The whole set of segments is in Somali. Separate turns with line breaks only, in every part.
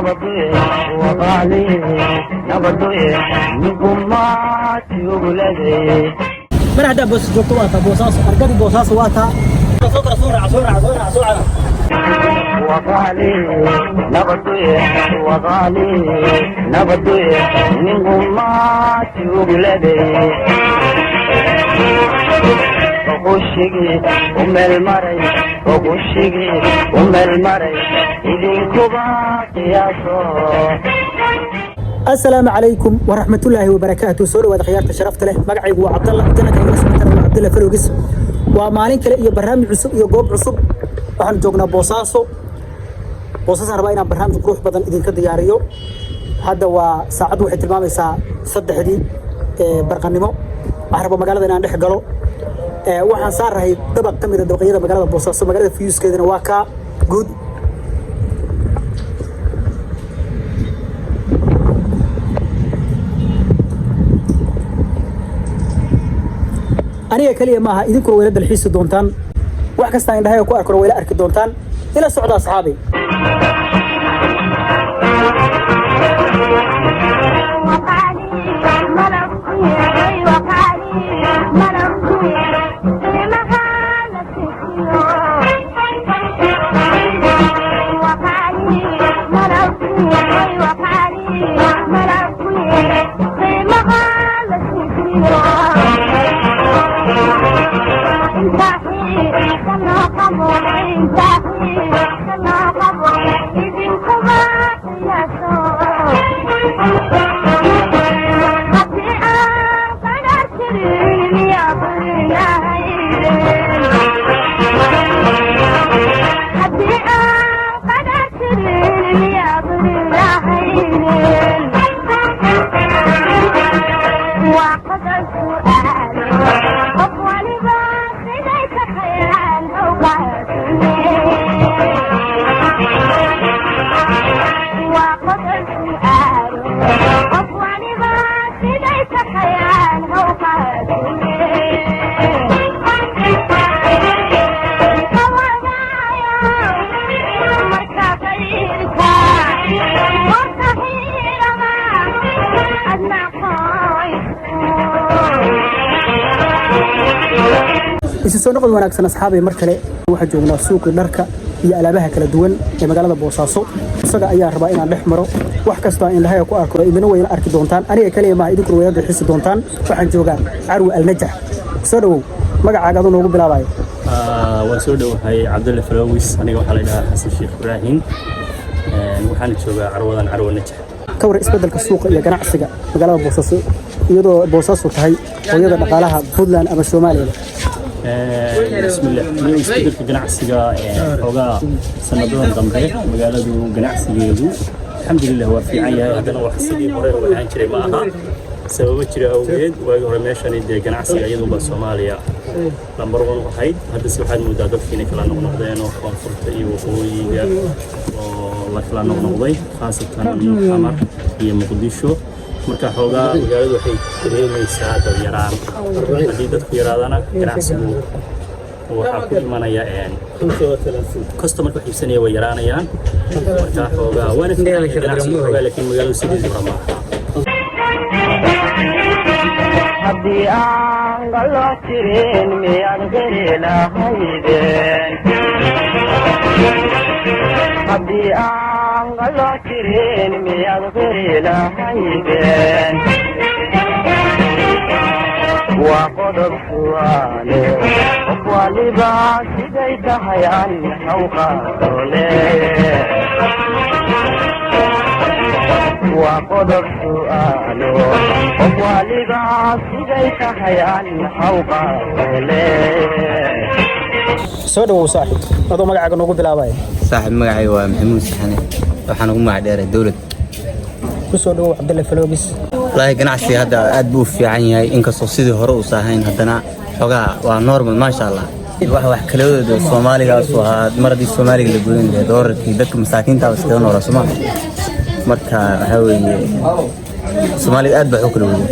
نبضي وغالي نبضي نقمات يولدي
من هذا بس جوكواتا بوساس أرجع بوساس واتا صورة
وغالي نبضي وغالي نبضي نقمات يولدي وغشقي المري وغشقي المري إذن كباك يا صوت.
السلام عليكم ورحمة الله وبركاته. سوري وهذا خيارة شرفت له مقعي وعبد الله جنك عبد الله فلوجس ومالين كلا iyo barnaamij cusub iyo goob cusub waxaan joognaa Boosaaso rabaa inaan barnaamij qurux badan idinka diyaariyo. hadda waa saacadu waxay tilmaamaysaa 3:00 barqanimo waxaan rabaa magaalada inaan dhex galo waxaan saarahay dabaq ka mid ah dabaqyada magaalada Boosaaso magaalada fiyuskeedana waa ka guud aniga kaliya maaha idinkuna wayla dalxiisi doontaan wax kasta indhahay ku arko wayla arki doontaan ila socda asxaabi soo noqon wanaagsan asxaabay mar kale waxa joognaa suuqa dharka iyo alaabaha kala duwan ee magaalada Boosaaso isaga ayaa rabaa inaan dhex maro wax kasta in lahayo ku arko idina wayna arki doontaan aniga kaliya ma idinku wayna dalxiisi doontaan waxaan joogaa Carwi Al-Najax soo dhawow magacaaga aad noogu bilaabayo
waan soo dhawahay Cabdulla Falawis aniga waxa la yiraahdaa Xasan Sheekh Ibrahim waxaan joogaa Carwadan Carwa Najax ka war isbeddelka suuqa iyo ganacsiga magaalada Boosaaso iyadoo Boosaaso tahay hooyada dhaqaalaha Puntland ama Soomaaliya بسم الله من يستدرك جناعسيا حوجا سندان دمبه مجالدو جناعسيجو الحمد لله هو في عيا هذا نوع حسدي مرة وعين شري معها سبب شري أوجد ويرميشان يد جناعسيا يدو بالصوماليا نمبر 1 وحيد هذا سوحد مدادف فينا كلا نقدينه وفرت وقوي والله كلا نقضي خاصة الحمر هي مقدشو marka xoogaa magaaladu waxay dareemaysaa dad yaraan hadii dadku yaraadana ganacsigu waxa ku imanaya customer ku xiisanaya way yaraanayaan marka xoogaa waana fiican ganacsigu xoogaa laakiin magaaladu sidii hore ma
haddii aan galo tirin miyaan geli lahaydeen haddii aan galo tirin miyaan geli lahaydeen waa qodob su'aale qof waliba siday tahay aan hawqaadole وقدر سؤاله وقواليبا سيديك حيان حوقا
soo dhawow saaxiib adoo magacaaga noogu bilaabay
saaxiib magacayga waa Maxamuud Saxane waxaan ugu magac dheeray dawlad
ku soo dhawow Cabdulla Falawis
walahi ganacsiga hadda aad buu fiican yahay inkastoo sidii hore u saahayn haddana xogaa waa normal maasha Allah wax kale oo Soomaaliga soo aad maradii Soomaaliga la goyn doorarkii dadka masaakiinta ah iska noolaa Soomaaliya marka waxa weeye Soomaaliga aad baa kala weyn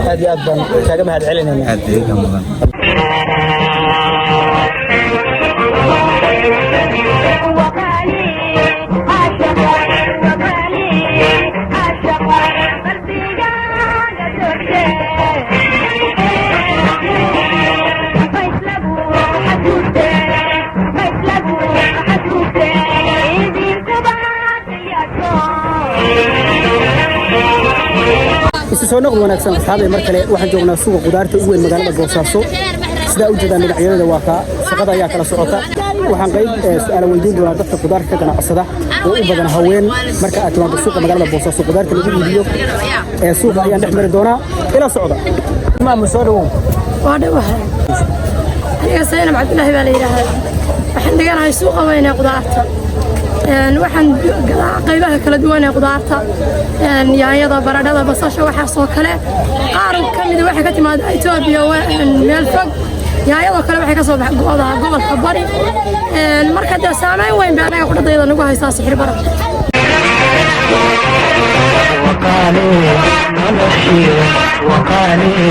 aad iyo aad baan kaaga mahad celinayna
aad iyo ka mudan
soo noqdo wanaagsan asxaabay mar kale waxaan joognaa suuqa qudaarta ugu weyn magaalada Boosaaso sida u jeedaan dhinacyada waa ka shaqada ayaa kala socota waxaan qayb su'aal weydiin doonaa dadka qudaarta ka ganacsada oo u badan haween marka aad timaado suuqa magaalada Boosaaso qudaarta lagu iibiyo suuqa ayaan dhex mari doonaa ila socda imaam soo dhawow
waa dhawahay aniga Saynab Cabdullaahi baa la yiraahdaa waxaan dhiganahay suuqa weyn ee qudaarta waxaan qaybaha kala duwan ee qudaarta yaanyada baradhada basasha waxa soo kale qaar kamid ah waxa ka timaada Itoobiya meel fog yaanyada kale waxa ka soo baxay gobolka bari marka da saameyn weyn baa anaga qudadayda nagu haysta sixir bara
وقالي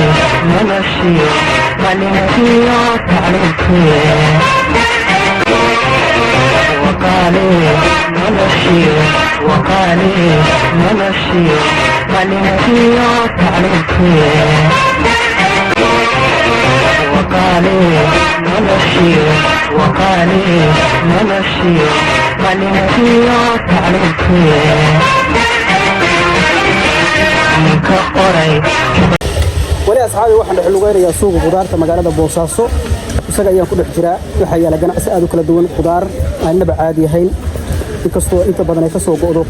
منشي منهي تعلمتي وقالي منشي منهي تعلمتي وقالي منشي منهي تعلمتي
wali asxaabi waxaan dhex lugeynayaa suuqa qudaarta magaalada Boosaaso isaga ayaan ku dhex jiraa waxa yaala ganacsi aad u kala duwan qudaar aan naba caadi ahayn inkastoo inta badan ay ka soo go'do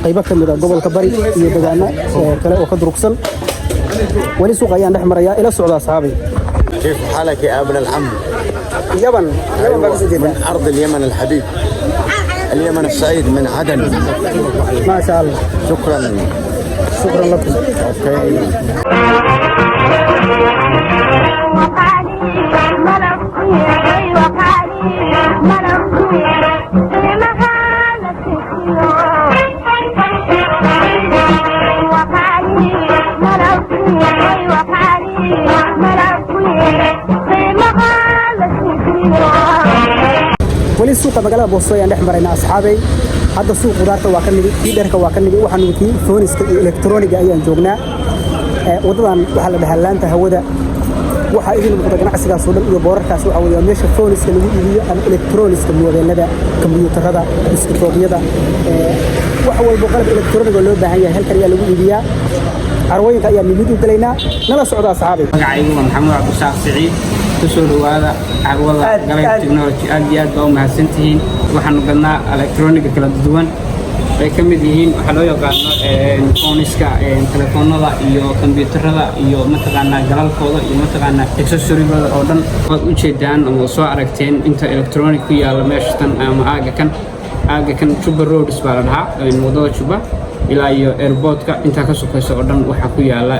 qaybo kamid ah gobolka bari iyo deegaano kale oo ka durugsan wali suuqa ayaan dhex marayaa ila socda asxaabi
كيف حالك يا ابن العم؟
يمن
من أرض اليمن الحبيب اليمن السعيد من عدن
ما شاء الله
شكرا
لكم wali suuqa magaalada Boosaaso ayaan dhex maraynaa asxaabay hadda suuq qudaarta waa ka nigi dharka waa ka nigi waxaan wiki fooniska iyo elektrooniga ayaan joognaa wadadan waxa la dhahaa laanta hawada waxa idin muuqda ganacsigaas oo dhan iyo boorarkaas waxa weeye meesha fooniska lagu iibiyo ama elektrooniska modeelada kombiyuutarada diskitoobyada waxa walba qalab elektrooniga loo baahan yahay halkan ayaa lagu iibiyaa carwooyinka ayaa mid u galaynaa nala socda asxaabay
magacaygu waa Maxamed Cabdishaaq Saciid kusoo dhawaada carwada galay technology aad iyo aad baa u mahadsantihiin waxaanu gadnaa elektrooniga kala duwan ay ka mid yihiin waxa loo yaqaano fooniska telefoonada iyo kombiyuutarada iyo mataqaanaa galalkooda iyo mataqaanaa accessorygooda oo dhan waad u jeedaan oo soo aragteen inta elektroonig ku yaala meeshatan ama aaga kan Juba Roads baa la dhahaa wadada Juba ilaa iyo airportka inta ka sokayso oo dhan waxa ku yaala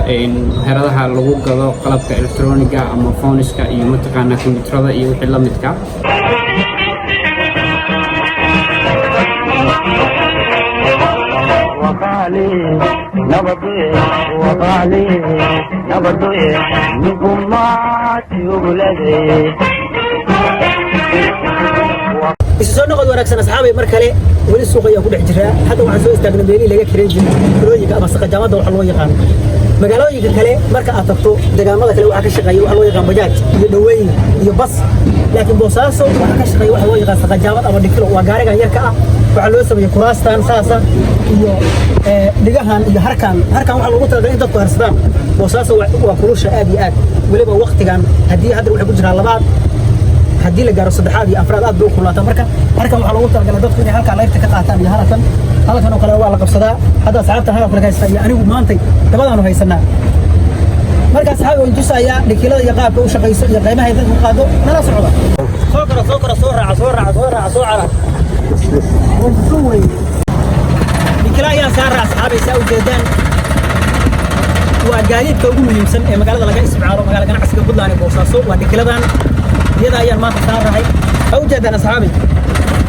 heradaha lagu gado qalabka elektrooniga ama fooniska iyo mataqaanaa kombiyuutarada iyo wixii la midka
نبضي نقمات يغلدي
soo noqod wanaagsan asxaabay mar kale wali suuqa ayaa ku dhex jiraa hadda waxaan soo istaagnay meelihii laga kireyn jiray kilooyinka ama saqajaamada waxa loo yaqaan magaalooyinka kale marka aad tagto deegaamada kale waxa ka shaqeeya waxa loo yaqaan bajaaj iyo dhaweyn iyo bas laakiin Boosaaso waxa ka shaqeeya waxa loo yaqaan saqajaamad ama dhikilo waa gaariga yarka ah waxa loo sameeyay kuraastan saasa iyo dhigahan iyo harkan waxa lagu talagalay in dadku harsadaan Boosaaso waa kulusha aad iyo aad waliba waqtigan hadii hadda waxa ku jira labaad haddii la gaaro saddexaad iyo afraad aad buu kulaataa marka halkan waxa lagu talagalay dadku inay halka leerta ka qaataan iyo halkan oo kale waa la qabsadaa hadda asxaabta halka kale haysta iyo anigu maantay dabadaanu haysanaa marka asxaabta intuu saaya dhikilada iyo qaabka u shaqeyso iyo qiimaha ay dadku qaado nala socda soo raaca dhikilada ayaa saara asxaabay saa u jeedaan waa gaadiidka ugu muhiimsan ee magaalada laga isticmaalo magaalada ganacsiga Puntland ee Boosaaso waa dhikiladan iyada ayaan maanta saarahay oo jeedaan asxaabi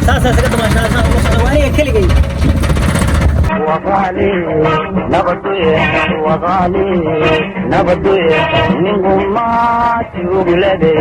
saasa saga damaashaadna oo soo waaniga kaligay
وغالي نبضي نقمات يغلدي